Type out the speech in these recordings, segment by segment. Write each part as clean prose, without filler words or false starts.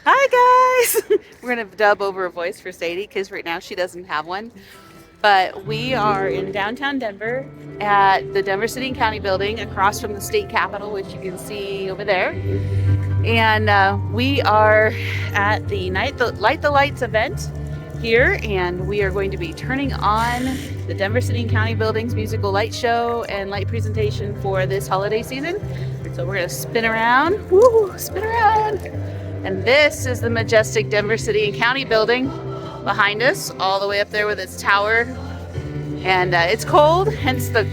Hi guys! We're going to dub over a voice for Sadie because right now she doesn't have one. But we are in downtown Denver at the Denver City and County building across from the state capitol, which you can see over there. And we are at the Light the Lights event here, and we are going to be turning on the Denver City and County building's musical light show and light presentation for this holiday season. So we're going to spin around. Woo! Spin around! And this is the majestic Denver City and County building behind us, all the way up there with its tower. And it's cold, hence the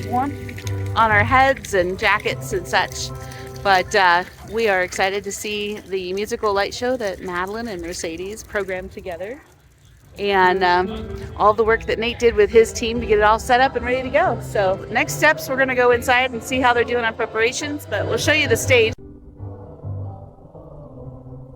warmth on our heads and jackets and such. But we are excited to see the musical light show that Madeline and Mercedes programmed together. And all the work that Nate did with his team to get it all set up and ready to go. So next steps, we're going to go inside and see how they're doing on preparations, but we'll show you the stage.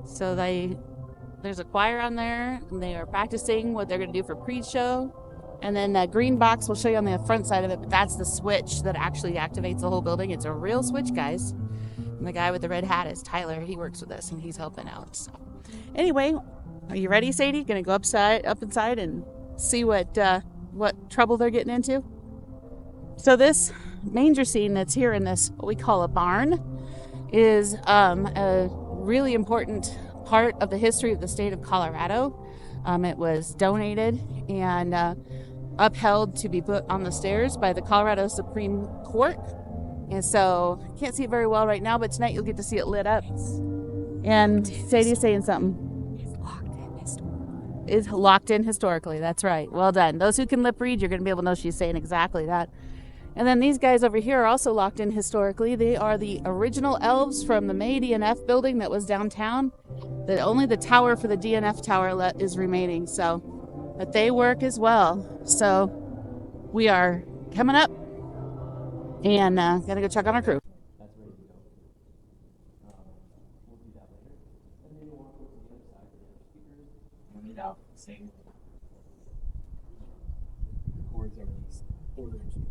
So there's a choir on there, and they are practicing what they're going to do for pre-show. And then that green box we'll show you on the front side of it, but that's the switch that actually activates the whole building. It's a real switch, guys. And the guy with the red hat is Tyler. He works with us, and he's helping out. So anyway, are you ready, Sadie? Going to go up inside and see what trouble they're getting into? So this manger scene that's here in this, what we call a barn, is a really important part of the history of the state of Colorado. It was donated and upheld to be put on the stairs by the Colorado Supreme Court. And so, I can't see it very well right now, but tonight you'll get to see it lit up. And Sadie's saying something. Is locked in historically. That's right. Well done. Those who can lip read, you're going to be able to know she's saying exactly that. And then these guys over here are also locked in historically. They are the original elves from the May DNF building that was downtown. Only the tower for the DNF tower is remaining. So, but they work as well. So we are coming up and gonna go check on our crew.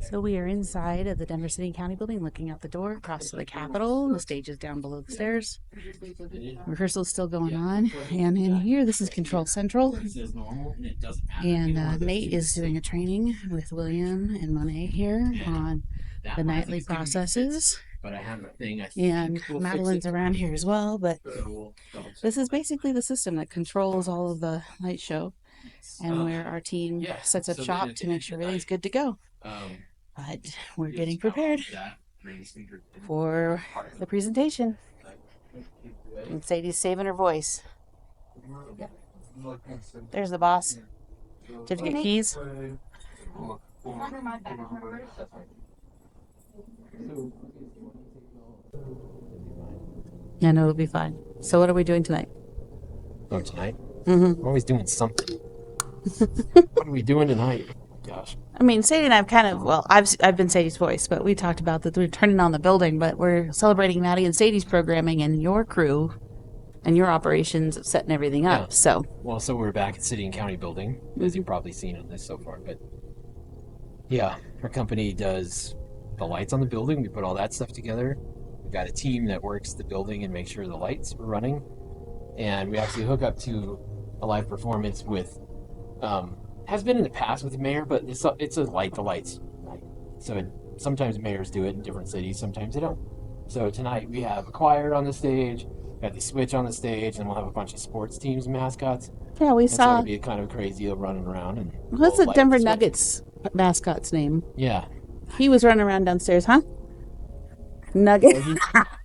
So we are inside of the Denver City and County building, looking out the door across to the Capitol. The stage is down below the stairs. Rehearsal is still going on. And in here, this is Control Central. And Nate is doing a training with William and Monet here on the nightly processes. And Madeline's around here as well. But this is basically the system that controls all of the light show and where our team sets up shop to make sure everything's good to go. But we're getting prepared for the presentation. And Sadie's saving her voice. There's the boss. Did you get keys? I know it'll be fine. So what are we doing tonight? Oh, tonight? Mm-hmm. We're always doing something. What are we doing tonight? Gosh. I mean, Sadie and I've kind of, well, I've been Sadie's voice, but we talked about that we're turning on the building, but we're celebrating Maddie and Sadie's programming and your crew and your operations of setting everything up. So we're back at City and County building, as you've probably seen on this so far. But yeah, our company does the lights on the building. We put all that stuff together. We've got a team that works the building and makes sure the lights are running. And we actually hook up to a live performance with has been in the past with the mayor, but it's a light the lights night. So sometimes mayors do it in different cities, sometimes they don't. So tonight we have a choir on the stage, we have the switch on the stage, and we'll have a bunch of sports teams and mascots. Yeah, we saw. So it'll be kind of crazy running around. And what's the Denver Nuggets mascot's name? Yeah. He was running around downstairs, huh? Nugget.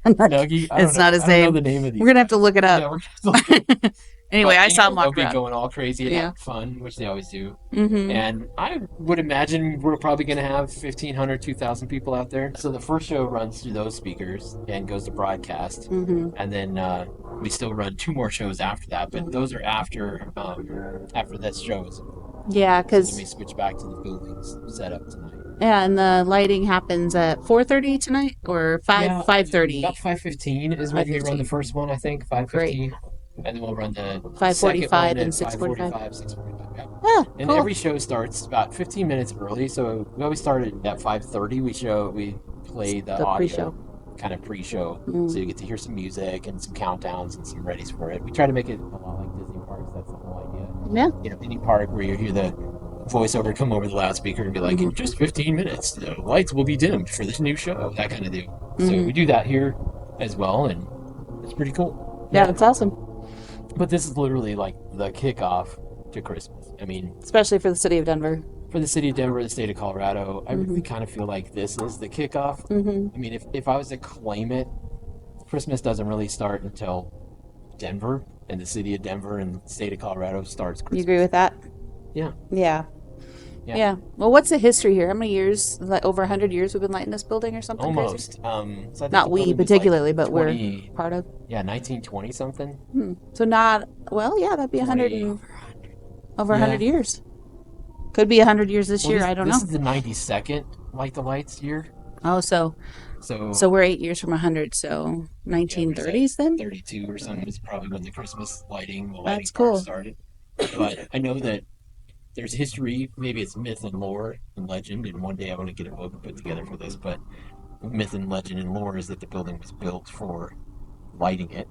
Nuggy? It's not his name. The name of these. We're gonna have to look it up. Yeah, we're gonna have to look it up. Anyway, I saw him walk they'll around. be going all crazy and having fun, which they always do. Mm-hmm. And I would imagine we're probably going to have 1,500, 2,000 people out there. So the first show runs through those speakers and goes to broadcast. Mm-hmm. And then we still run 2 more shows after that, but those are after this show. Yeah, because we switch back to the buildings set up tonight. Yeah, and the lighting happens at 4:30 tonight or 5:30. About 5:15 is when we run the first one, I think. 5:15. Great. And then we'll run the 5:45 and 6:45. 6:45. Yeah. Ah, And cool. every show starts about 15 minutes early, so we always start at 5:30. We play the audio. pre-show. kind of pre-show, so you get to hear some music and some countdowns and some readies for it. We try to make it a lot like Disney parks. That's the whole idea. Yeah. You know, any park where you hear the voiceover come over the loudspeaker and be like, in just 15 minutes, the lights will be dimmed for this new show, that kind of deal. So we do that here as well, and it's pretty cool. Yeah, that's awesome. But this is literally like the kickoff to Christmas. I mean, Especially for the city of Denver. for the city of Denver, the state of Colorado, I really kind of feel like this is the kickoff. I mean, if I was to claim it, Christmas doesn't really start until Denver, and the city of Denver and the state of Colorado starts Christmas. You agree with that? Yeah. Yeah. Yeah. Yeah. Well, what's the history here? How many years? Like over 100 years we've been lighting this building or something Almost. crazy? So I think Not the we building was particularly, like but 20, we're part of. yeah, 1920 something. So not, well, yeah, that'd be 100 and, over Yeah. 100 years. Could be 100 years this year. I don't know. This is the 92nd Light the Lights year. Oh, so we're 8 years from 100. So 1930s then? 32 or something is probably when the Christmas lighting, That's part cool. started. But I know that there's history, maybe it's myth and lore and legend, and one day I want to get a book put together for this, but myth and legend and lore is that the building was built for lighting it.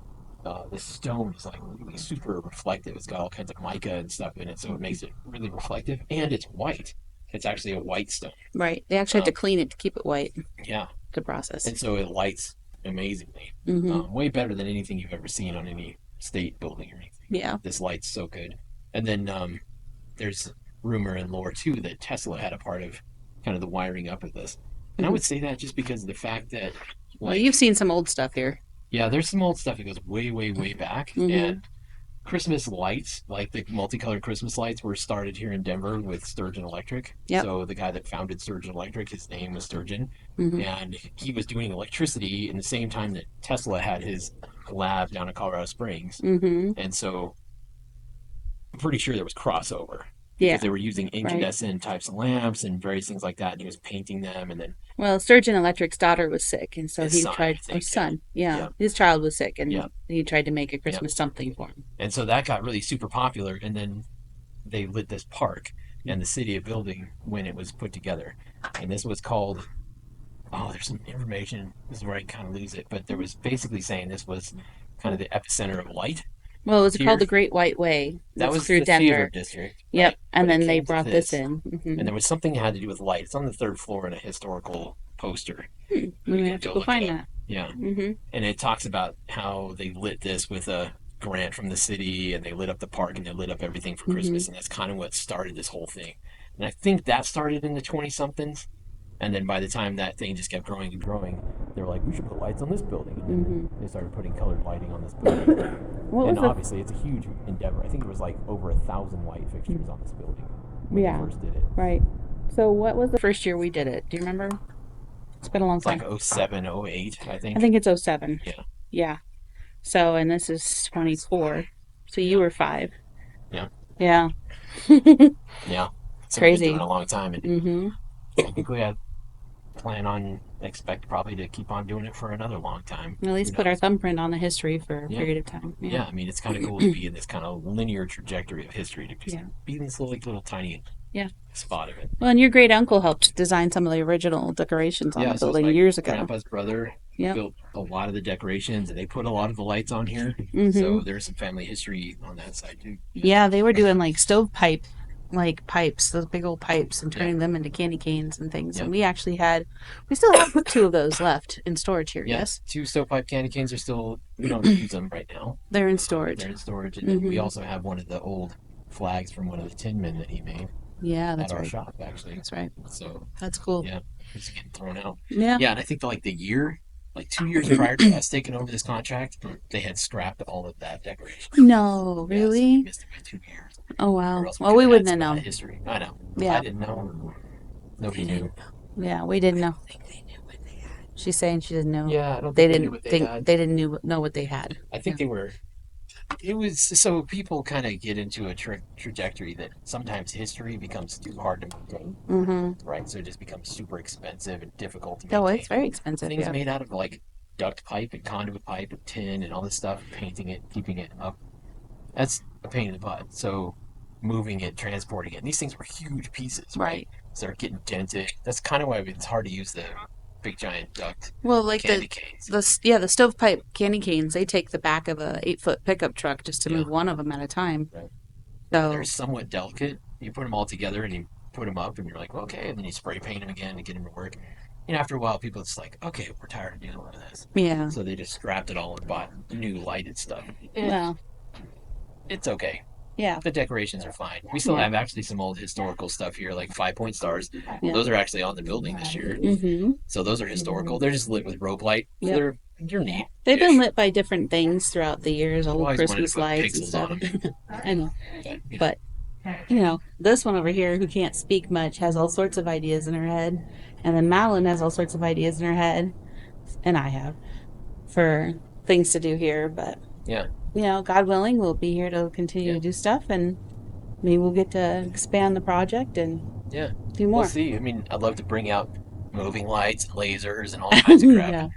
The stone is like really super reflective. It's got all kinds of mica and stuff in it, so it makes it really reflective, and it's white. It's actually a white stone. Right. They actually have to clean it to keep it white Yeah. to process. And so it lights amazingly. Way better than anything you've ever seen on any state building or anything. Yeah. This light's so good. And then there's rumor and lore too that Tesla had a part of kind of the wiring up of this. And I would say that just because of the fact that, Well, you've seen some old stuff here. yeah, there's some old stuff that goes way, way, way back. And Christmas lights, like the multicolored Christmas lights, were started here in Denver with Sturgeon Electric. Yep. So the guy that founded Sturgeon Electric, his name was Sturgeon, and he was doing electricity in the same time that Tesla had his lab down in Colorado Springs. And so I'm pretty sure there was crossover. Yeah. Because they were using incandescent types of lamps and various things like that, and he was painting them, and then Well, Sturgeon Electric's daughter was sick, and so His he son, tried. I think, Or son, yeah. yeah. His child was sick, and Yeah. he tried to make a Christmas something for him. And so that got really super popular, and then they lit this park and the city of building when it was put together. And this was called, oh, there's some information, this is where I kind of lose it, but there was basically saying this was kind of the epicenter of light. Well, it was Here. called the Great White Way. That That's was through the Denver. theater district. Yep, right? and But it then they came to brought this in. And there was something that had to do with light. It's on the third floor in a historical poster. We may have to go look find it up. that. Yeah. And it talks about how they lit this with a grant from the city, and they lit up the park, and they lit up everything for Christmas, and that's kind of what started this whole thing. And I think that started in the 20-somethings, and then by the time that thing just kept growing and growing, they were like, we should put lights on this building, and then they started putting colored lighting on this building. And obviously, it's a huge endeavor. I think it was like over 1,000 light fixtures on this building when they first did it. Right. So what was the first year we did it? Do you remember? It's been a long It's time. like 07, 08, I think. I think it's 07. Yeah. Yeah. So, and this is 24. So you were 5. Yeah. Yeah. Yeah. So Crazy. We've been doing it a long time, and technically I expect probably to keep on doing it for another long time. At least put our thumbprint on the history for a period of time. Yeah, I mean, it's kind of cool to be in this kind of linear trajectory of history, to just Yeah. be in this little tiny spot of it. Well, and your great uncle helped design some of the original decorations on the so building it's my years ago. grandpa's brother Yep. built a lot of the decorations, and they put a lot of the lights on here. So there's some family history on that side too. Yeah, they were doing like stovepipe, like pipes, those big old pipes, and turning them into candy canes and things. Yeah. And we still have 2 of those left in storage here. Yes, 2 stovepipe candy canes are still, we don't use them right now. they're in storage. They're in storage, and then we also have one of the old flags from one of the tin men that he made Yeah, that's at our right. shop, actually. That's right. So That's cool. yeah, it's getting thrown out. Yeah. Yeah, and I think the year, like 2 years prior to us taking over this contract, they had scrapped all of that decoration. No, Yeah, so we really? missed it by 2 years. Oh wow. Or else Well, we could've wouldn't had have some of known. that history. I know. Yeah. I didn't know. Nobody knew. Yeah, we didn't know. She's saying she didn't know. Yeah, I don't They think they knew didn't what they think had. they didn't know what they had. I think they were. It was so people kind of get into a trajectory that sometimes history becomes too hard to maintain, right? So it just becomes super expensive and difficult to maintain. Oh, it's very expensive. Things Yeah. made out of like duct pipe and conduit pipe and tin and all this stuff, painting it, keeping it up. That's a pain in the butt. So moving it, transporting it. And these things were huge pieces, right? Right. So they're getting dented. That's kind of why it's hard to use the big giant duct Well, like candy canes. the stovepipe candy canes, they take the back of a 8-foot pickup truck just to Yeah. move one of them at a time. Right. And So they're somewhat delicate. You put them all together and you put them up, and you're like, okay, and then you spray paint them again to get them to work. And after a while, people it's like, okay, we're tired of dealing with this. yeah, So they just scrapped it all and bought new lighted stuff. And well, it's okay. yeah, The decorations are fine. We still yeah, have actually some old historical stuff here, like 5 point stars. yeah. Those are actually on the building this year. Mm-hmm. So those are historical. They're just lit with rope light. So Yep. they're neat. They've been lit by different things throughout the years, I've old always wanted to Christmas put lights and pixels stuff. on them. I know, But, but this one over here who can't speak much has all sorts of ideas in her head, and then Madeline has all sorts of ideas in her head, and I have for things to do here. But yeah, God willing, we'll be here to continue yeah, to do stuff, and maybe we'll get to expand the project and yeah. do We'll more. see. I mean, I'd love to bring out moving lights and lasers and all kinds of crap. Yeah. And,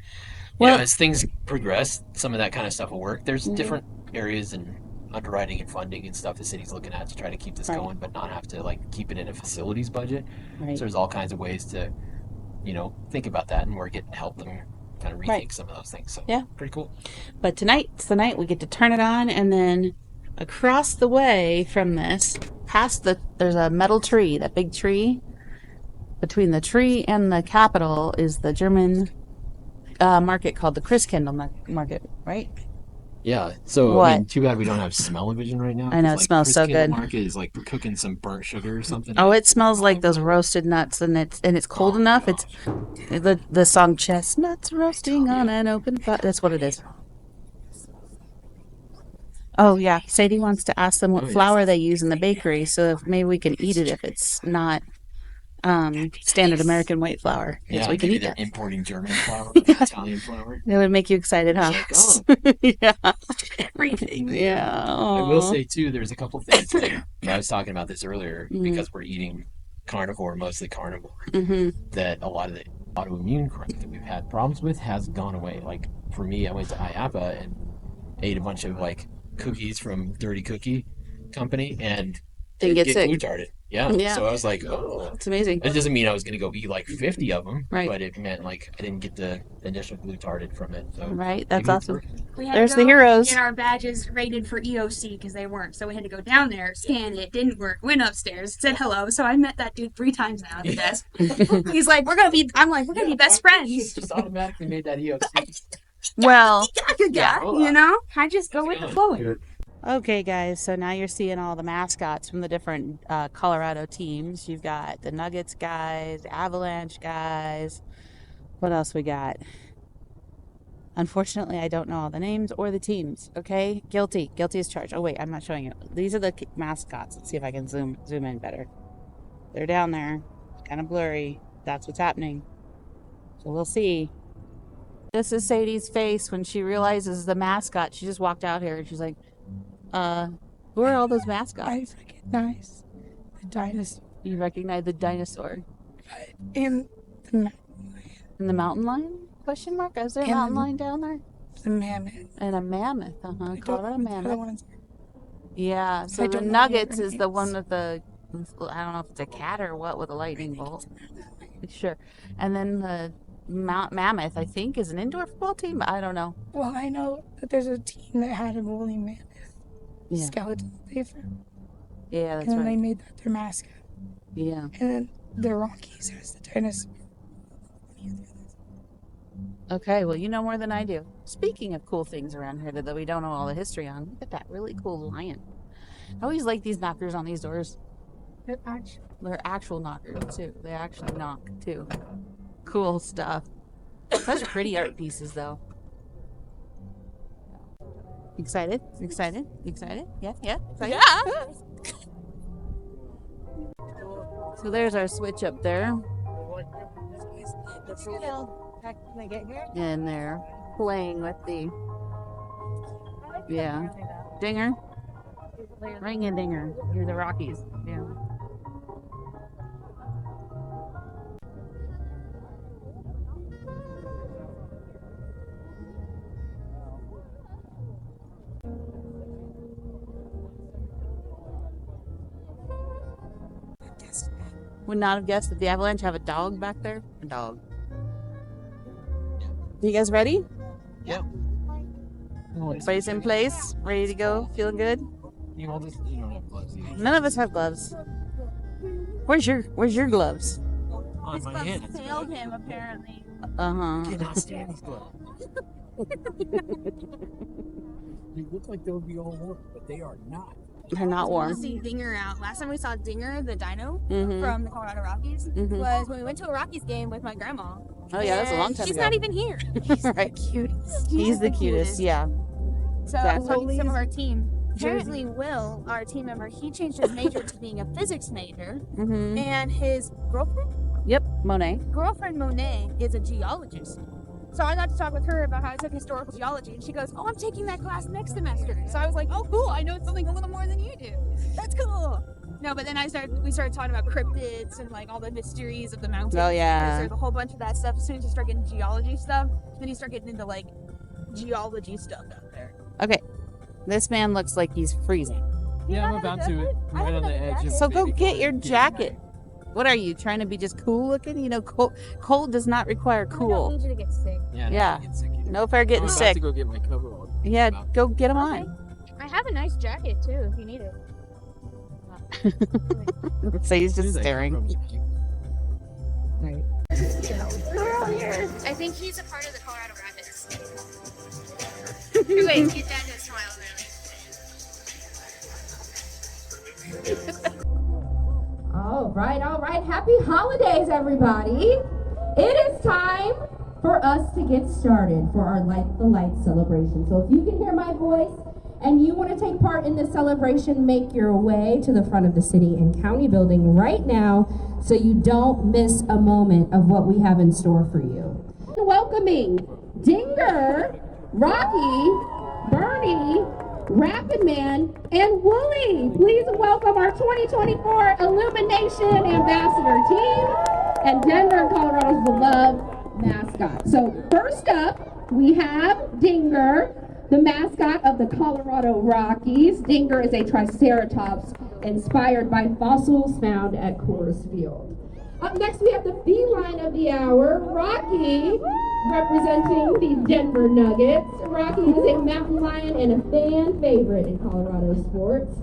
Well, as things progress, some of that kind of stuff will work. There's Mhm. different areas in underwriting and funding and stuff the city's looking at to try to keep this Right. going, but not have to like keep it in a facilities budget. Right. So there's all kinds of ways to, think about that, and we're getting to help them kind of rethink Right. some of those things. So Yeah. pretty cool. But tonight's the night we get to turn it on, and then across the way from this, there's a metal tree, that big tree. Between the tree and the Capitol is the German market called the Christkindl Market, right? Yeah. So What? I mean, too bad we don't have smell-o-vision right now. I know, 'cause, it like, smells so Christkindl good. Market is like cooking some burnt sugar or something. Oh, it smells like those roasted nuts, and it's cold enough. gosh. It's the song "Chestnuts Roasting on an Open Fire." That's what it is. Oh yeah, Sadie wants to ask them what Oh, yeah. flour they use in the bakery, so if maybe we can eat it if it's not standard American white flour. Yeah, we can maybe eat they're that. importing German flour, Italian flour. That would make you excited, huh? Like, Yeah, everything. yeah. I will Aw. say too, there's a couple things. Like, I was talking about this earlier Mhm. because we're eating carnivore, mostly carnivore. Mhm. That a lot of the autoimmune crap that we've had problems with has gone away. Like for me, I went to IAPA and ate a bunch of like cookies from Dirty Cookie Company and Didn't get sick. glutarded. Yeah. Yeah. So I was like, oh. It's amazing. It doesn't mean I was going to go eat like 50 of them, Right. but it meant like I didn't get the initial glutarded from it. So Right, that's maybe it's awesome. working. We had There's to the go heroes. Get our badges rated for EOC because they weren't. So we had to go down there, scan it, didn't work. Went upstairs, said hello. So I met that dude 3 times now at the desk. He's like, I'm like, we're gonna be best friends. Just automatically made that EOC. Well, Yeah, you know, I just go with the flow. okay, guys. So now you're seeing all the mascots from the different Colorado teams. You've got the Nuggets guys, Avalanche guys. What else we got? Unfortunately, I don't know all the names or the teams. Okay, guilty as charged. Oh wait, I'm not showing you. These are the mascots. Let's see if I can zoom in better. They're down there, kind of blurry. That's what's happening. So we'll see. This is Sadie's face when she realizes the mascot. She just walked out here and she's like, who are all those mascots? I recognize the dinosaur You recognize the dinosaur and the, and the mountain lion? Question mark? Is there a And mountain the- lion down there? the mammoth. And a mammoth, I don't Colorado know what the other mammoth. ones Yeah, so I the don't know Nuggets their is the one names. with the, I don't know if it's a cat or what, with a lightning bolt. Sure. And then the Mammoth, I think, is an indoor football team, but I don't know. Well, I know that there's a team that had a woolly mammoth Yeah, skeleton paper, yeah, that's and then they right. made that their mascot. Yeah. And then the Rockies has the dinosaur. Okay, well, you know more than I do. Speaking of cool things around here that we don't know all the history on, look at that really cool lion. I always like these knockers on these doors. They're actual knockers, too. They actually knock, too. Cool stuff. Such pretty art pieces, though. Excited? Excited? Excited? Yeah? Yeah? Excited? Yeah! So there's our switch up there. And they're playing with the, yeah, dinger. Ring and dinger. You're the Rockies. Yeah. Would not have guessed that the Avalanche have a dog back there. A dog. You guys ready? Yep. Everybody's in place, ready to go, feeling good. You don't have gloves either. None of us have gloves. Where's your gloves? On my hands. Failed him apparently. Cannot stand these gloves. They look like they'll be all warm, but they are not. They're not To warm. see Dinger out. Last time we saw Dinger, the dino Mhm. from the Colorado Rockies, Mhm. was when we went to a Rockies game with my grandma. Oh yeah, that's a long And time He's ago. not even here. Right. Cutest. He's the cutest. Yeah. So I was talking to some of our team. Apparently, Will, our team member, he changed his major to being a physics major, Mhm. and his Yep. Monet. girlfriend Monet is a geologist. So I got to talk with her about how I took historical geology, and she goes, "Oh, I'm taking that class next semester." So I was like, "Oh, cool! I know something a little more than you do. That's cool." No, but then we started talking about cryptids and like all the mysteries of the mountains. Oh, yeah. There's a whole bunch of that stuff. As soon as you start getting geology stuff, then you start getting into like geology stuff out there. Okay. This man looks like he's freezing. Yeah, I'm about to. I'm right on the edge of So go maybe get your getting jacket. What are you trying to be just cool looking? You know, cold does not require I don't cool. need you to get sick. Yeah. Yeah. Not get sick either. No fair getting I'm about sick. to go get my cover on. Yeah, go get them Okay. on. I have a nice jacket too, if you need it. So he's As soon just as I staring. cover 'em, Right. I think he's a part of the Colorado Rapids. Wait, get that to smile really. All right. Happy holidays, everybody. It is time for us to get started for our Light the Light celebration. So if you can hear my voice and you want to take part in this celebration, make your way to the front of the city and county building right now so you don't miss a moment of what we have in store for you. Welcoming Dinger, Rocky, Bernie, Rapid Man, and Wooly. Please welcome our 2024 Illumination Ambassador team and Denver, Colorado's beloved mascot. So first up, we have Dinger, the mascot of the Colorado Rockies. Dinger is a triceratops inspired by fossils found at Coors Field. Up next, we have the feline of the hour, Rocky, representing the Denver Nuggets. Rocky is a mountain lion and a fan favorite in Colorado sports.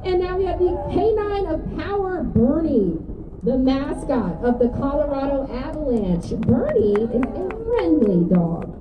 And now we have the canine of power, Bernie, the mascot of the Colorado Avalanche. Bernie is a friendly dog.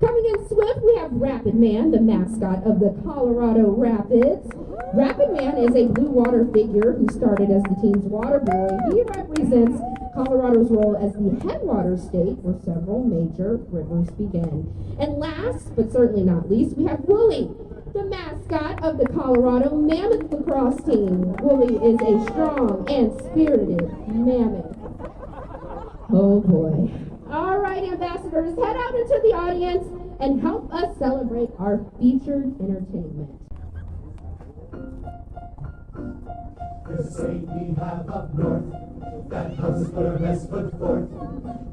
Coming in swift, we have Rapid Man, the mascot of the Colorado Rapids. Rapid Man is a blue water figure who started as the team's water boy. He represents Colorado's role as the headwater state where several major rivers begin. And last, but certainly not least, we have Wooly, the mascot of the Colorado Mammoth lacrosse team. Wooly is a strong and spirited mammoth. Oh boy. All right, ambassadors, head out into the audience and help us celebrate our featured entertainment. There's a saying we have up north that helps us put our best foot forth.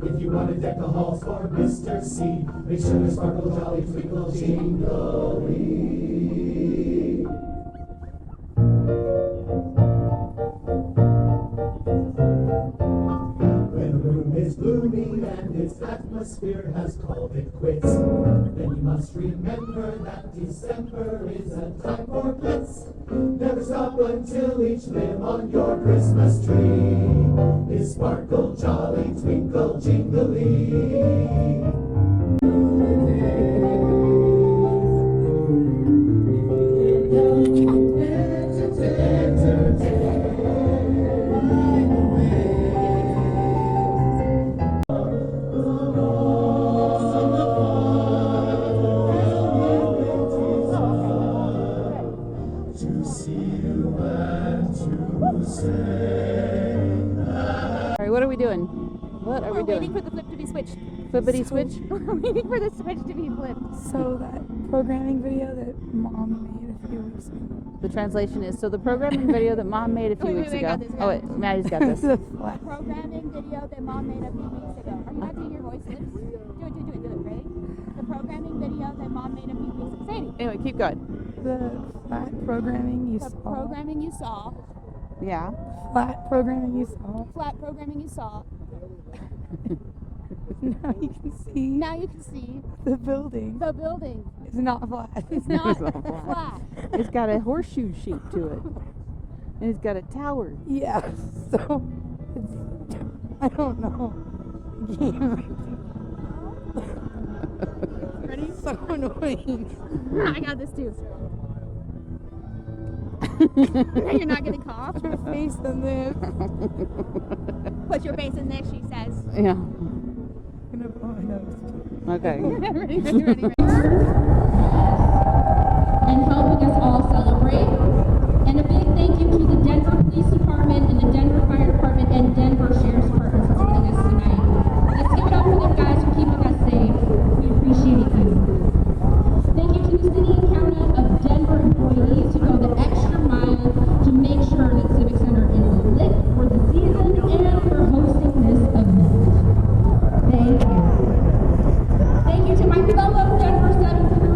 If you want to deck the halls for Mr. C, make sure to sparkle, jolly, twinkle, jingly. When a room is gloomy and its atmosphere has called it quits, then you must remember that December is a time for blitz. Never stop until each limb on your Christmas tree is sparkle, jolly, twinkle, jingly. To see you and to say. All right, what are we doing? What are we We're waiting doing? for the flip to be switched. Flippity switch? We're waiting for the switch to be flipped. So that programming video that Mom made a few weeks ago. The translation is, so the programming video that Mom made a few Wait, weeks wait, ago. I got this, Oh, wait, Maddie's got this. The flat. Programming video that Mom made a few weeks ago. Are you not doing your voice lips? Do it. Ready? The programming video that Mom made a few weeks ago. Sadie. Anyway, keep going. The flat programming you The saw. programming you saw. Yeah. Flat programming you saw. Flat programming you saw. Now you can see Now you can see the building. the building. It's not flat. It's not flat. It's got a horseshoe shape to it. And it's got a tower. Yeah. So it's, I don't know. Ready? So annoying. I got this too. You're not gonna cough. Put your face in this. Put your face in this, she says. Yeah. I'm gonna blow my nose. Okay. ready. And helping us all celebrate. And a big thank you to the Denver Police Department and the Denver Fire Department and Denver Sheriff's Department for supporting us tonight. Let's give it up for them guys for keeping us safe. We appreciate you. Thank you to the City and County of Denver employees who go the extra mile to make sure that Civic Center is lit for the season and for hosting this event. Thank you. Thank you to my fellow Denver 7 crew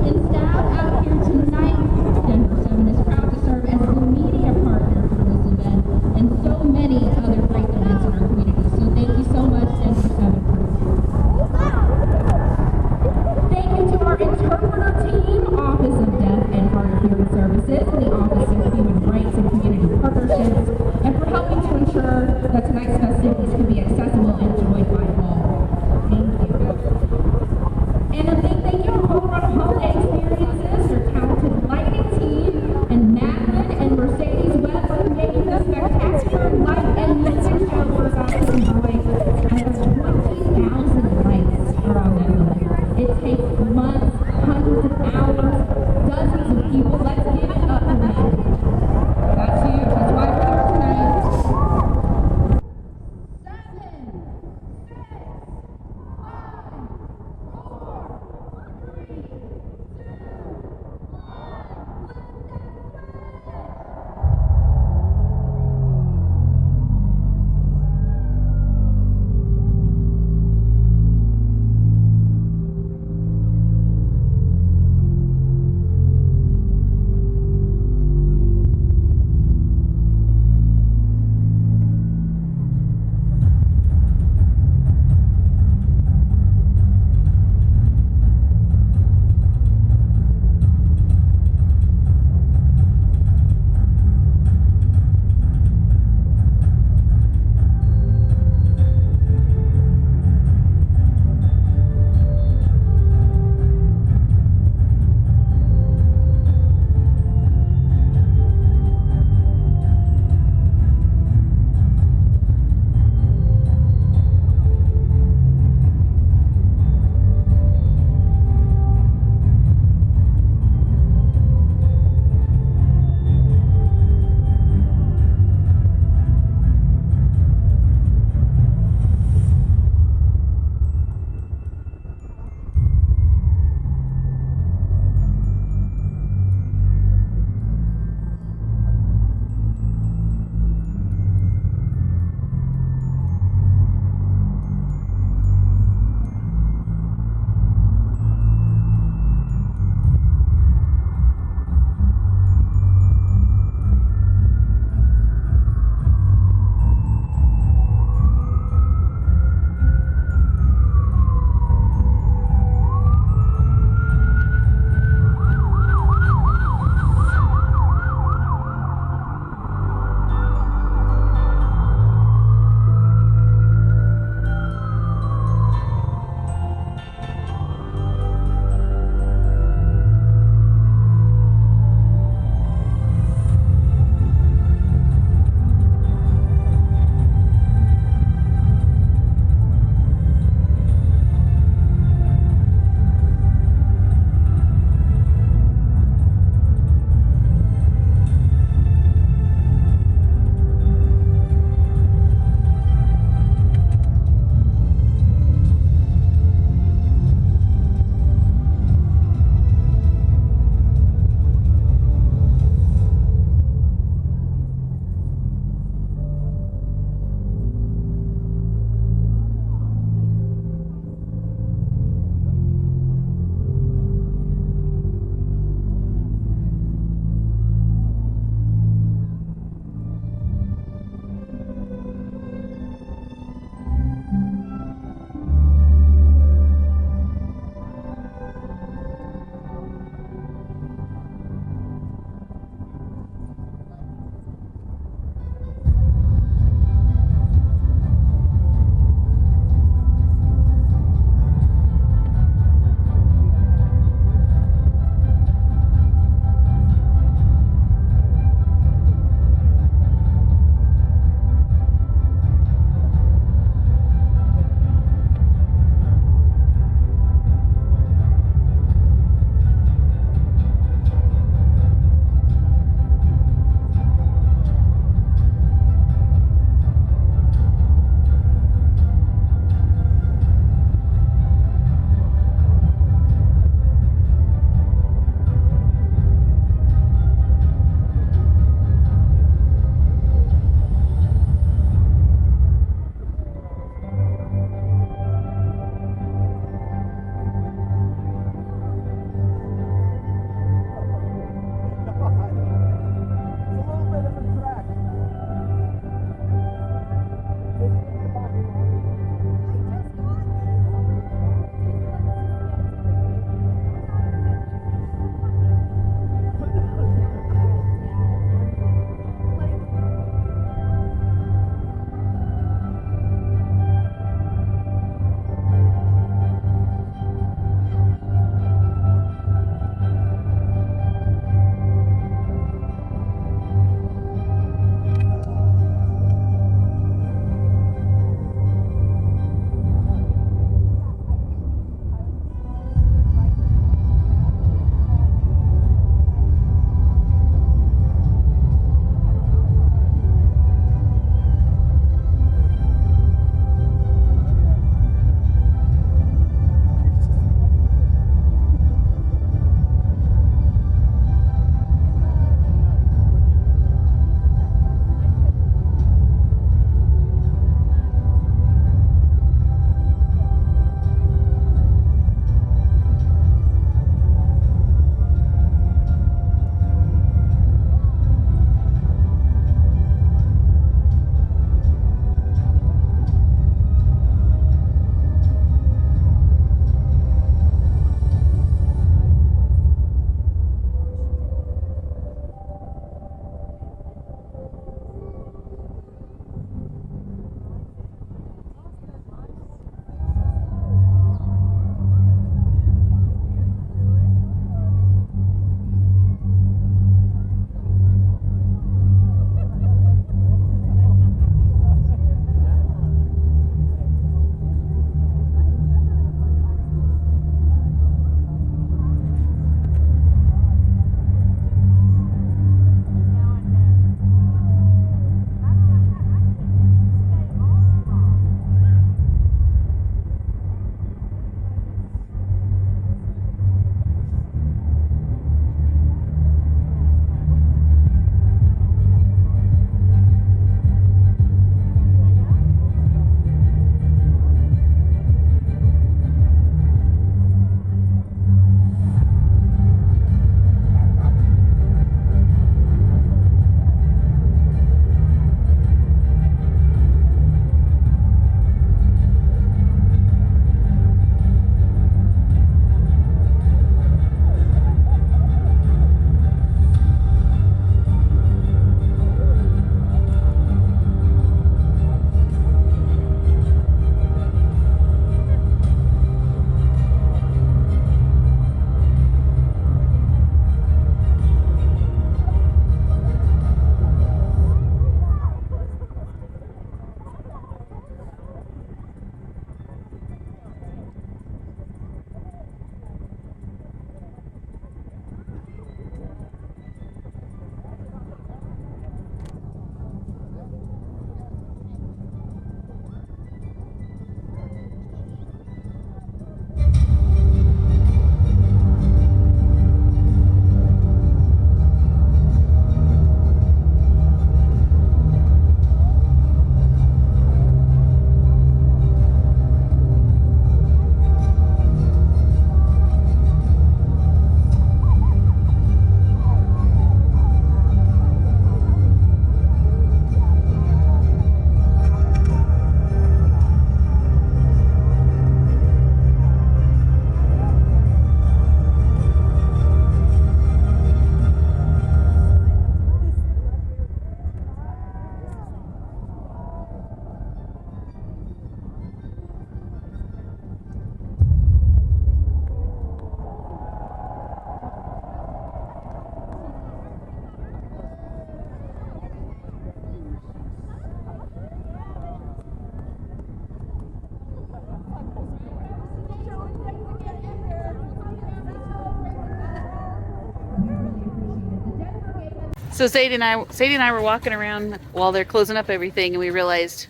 So Sadie and I were walking around while they're closing up everything, and we realized,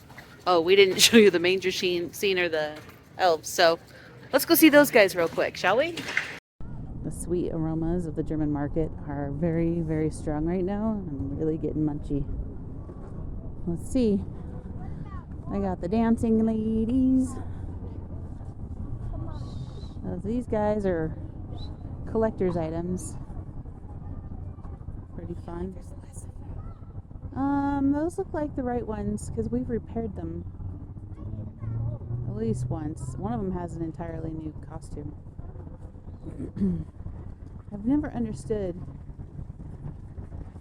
oh, we didn't show you the manger scene or the elves. So let's go see those guys real quick, shall we? The sweet aromas of the German market are very, very strong right now. I'm really getting munchy. Let's see. I got the dancing ladies. These guys are collector's items. Pretty fun. Those look like the right ones because we've repaired them at least once. One of them has an entirely new costume. I've never understood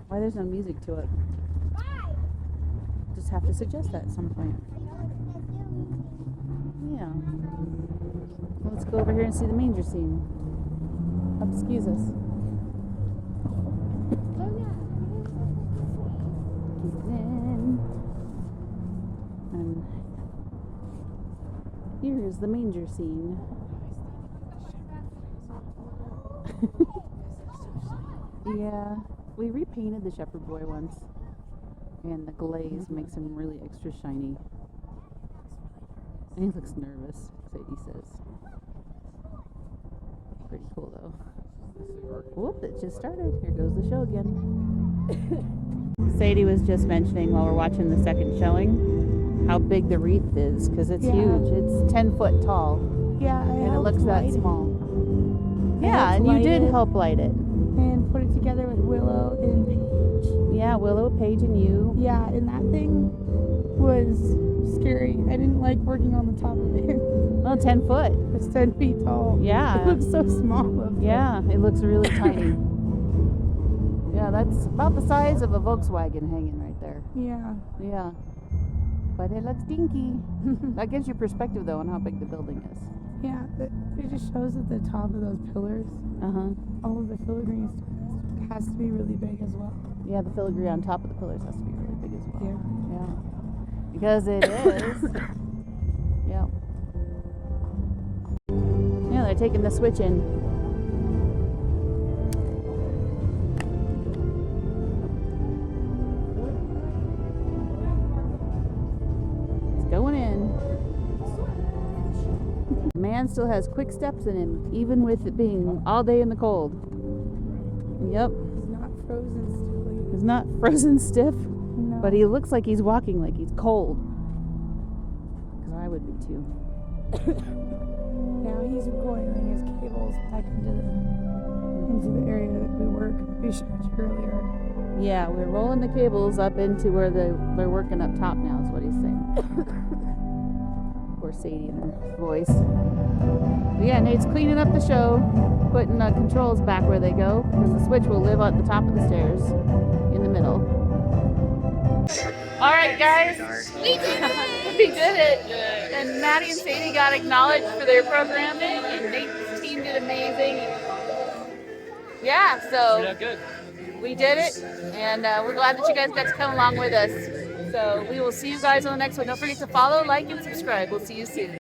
why there's no music to it. Just have to suggest that at some point. Yeah. Let's go over here and see the manger scene. Excuse us. And here's the manger scene. Yeah, we repainted the shepherd boy once, and the glaze makes him really extra shiny. And he looks nervous, Sadie says. Pretty cool though. Whoop, it just started. Here goes the show again. Sadie was just mentioning while we're watching the second showing how big the wreath is, because it's huge. It's 10 foot tall. Yeah, and it looks that small. Yeah, and you did help light it. And put it together with Willow and Paige. Yeah, Willow, Paige, and you. Yeah, and that thing was scary. I didn't like working on the top of it. Well, 10 foot. It's 10 feet tall. Yeah. It looks so small. Yeah, it looks really tiny. Yeah, that's about the size of a Volkswagen hanging right there. Yeah. Yeah. But it looks dinky. That gives you perspective, though, on how big the building is. Yeah, it just shows at the top of those pillars. Uh-huh. All of the filigree stuff has to be really big as well. Yeah, the filigree on top of the pillars has to be really big as well. Yeah. Yeah. Because it is. Yeah. Yeah, they're taking the switch in. It's going in. The man still has quick steps in him, even with it being all day in the cold. Yep. He's not frozen still. He's not frozen stiff, No. but he looks like he's walking like he's cold. Because I would be too. Now he's coiling his cables back into the area that we showed you earlier. Yeah, we're rolling the cables up into where they're working up top now, is what he's saying. Poor Sadie and her voice. But yeah, Nate's cleaning up the show, putting the controls back where they go, because the switch will live at the top of the stairs, in the middle. All right, guys, we did it! We did it! And Maddie and Sadie got acknowledged for their programming, and Nate's team did amazing. Yeah, so we did it, and we're glad that you guys got to come along with us. So we will see you guys on the next one. Don't forget to follow, like, and subscribe. We'll see you soon.